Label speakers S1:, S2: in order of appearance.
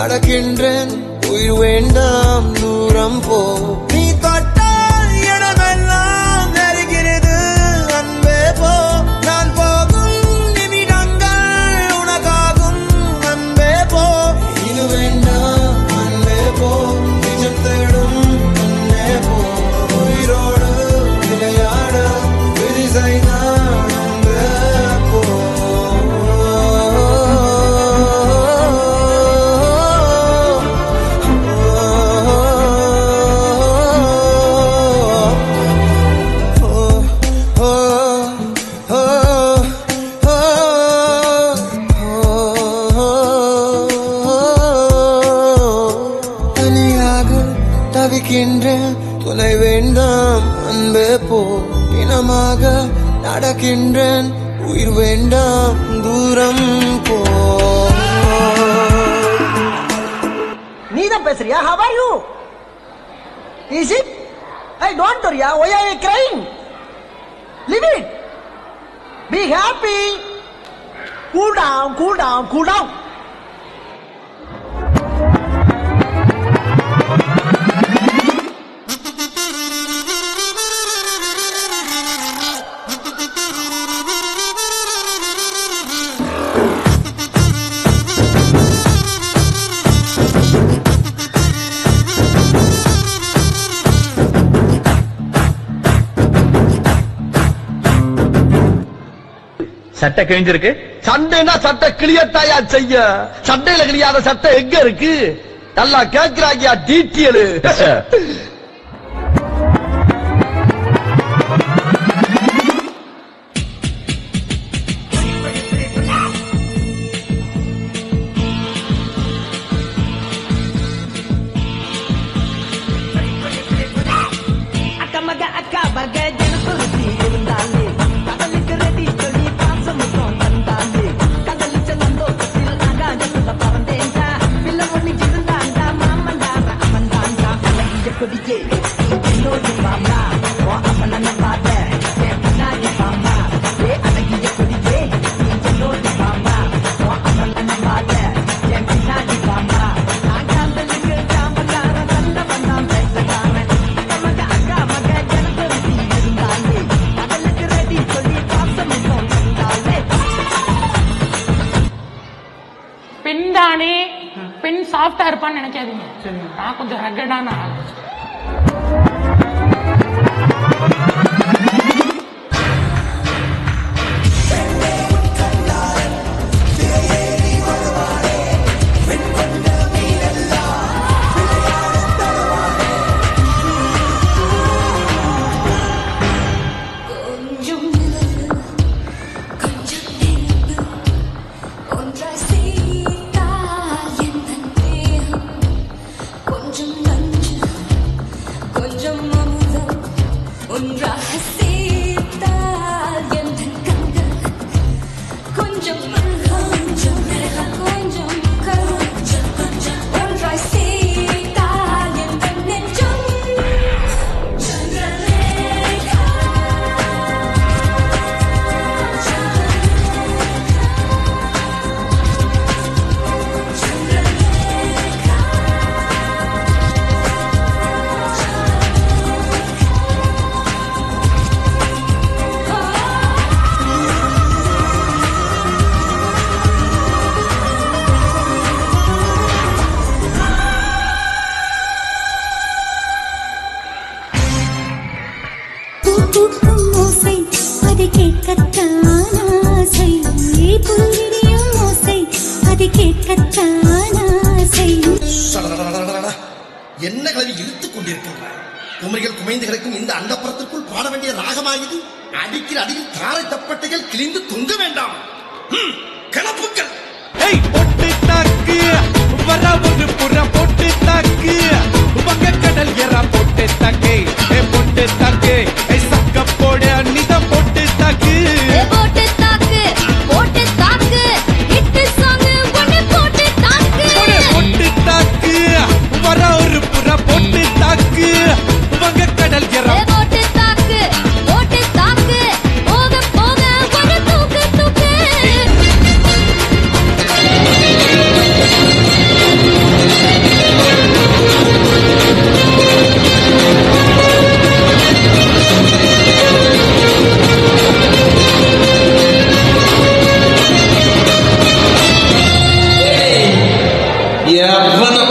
S1: நடக்கின்றேன் உயிர் வேண்டாம் தூரம் போ நீ தொட்டால் இடமெல்லாம் நெருகிறது அன்பே போ நான் போகும் நிமிடங்கள் உனக்காகும் அன்பே போ இது வேண்டாம் அன்பே போ நிஜம் தேடும் அன்பே போ உயிரோடு விளையாட விதி செய்தான் அன்பே போ தவிக்கின்றேன் துணை வேண்டாம் அன்பே போ இனமாக நடக்கின்றேன் உயிர் வேண்டாம் தூரம் போ
S2: நீதான் பேசுறியா? How are you? Is it? I don't worry. Why are you crying? Leave it. Be happy. Cool down, cool down, cool down.
S3: சட்டை கிழிஞ்சிருக்கு.
S4: சண்டைனா சட்டை கிளியத்தாயா செய்ய? சண்டையில கிளியாத சட்டை எங்க இருக்கு? நல்லா கேக்குறாங்க டீட்டெயில்.
S5: பெண் சாஃப்டா இருப்பான்னு நினைக்காதீங்க. நான் கொஞ்சம் ரகடான ஆள்.
S4: என்ன கல்வி இழுத்துக் கொண்டிருக்கின்றாய்? குமரிகள் குமைந்து கிடக்கும் இந்த அண்டப்புறத்திற்குள் பாட வேண்டிய ராகமாகிது. அடிக்கிற அடியில் தாரை தப்பட்டைகள் கிழிந்து தொங்க வேண்டாம். கிளப்புக்கள்
S6: பொட்டு தாக்கு வர ஒரு புறம் பொட்டு தாக்கு வங்க கடல் எற பொட்டு தாக்கு பொட்டு தாக்கு சக்க போட அன்னிதான் பொட்டு தாக்கு
S7: போட்டு தாக்கு போட்டு தாக்கு ஹிட் சாங் ஒன்னு போட்டு தாக்கு
S6: பொட்டு தாக்கு வர ஒரு புறம் பொட்டு தாக்கு வங்க கடல் எற
S7: போட்டு தாக்கு போக போக ஒன்னு தூக்கு தூக்கு
S8: எவன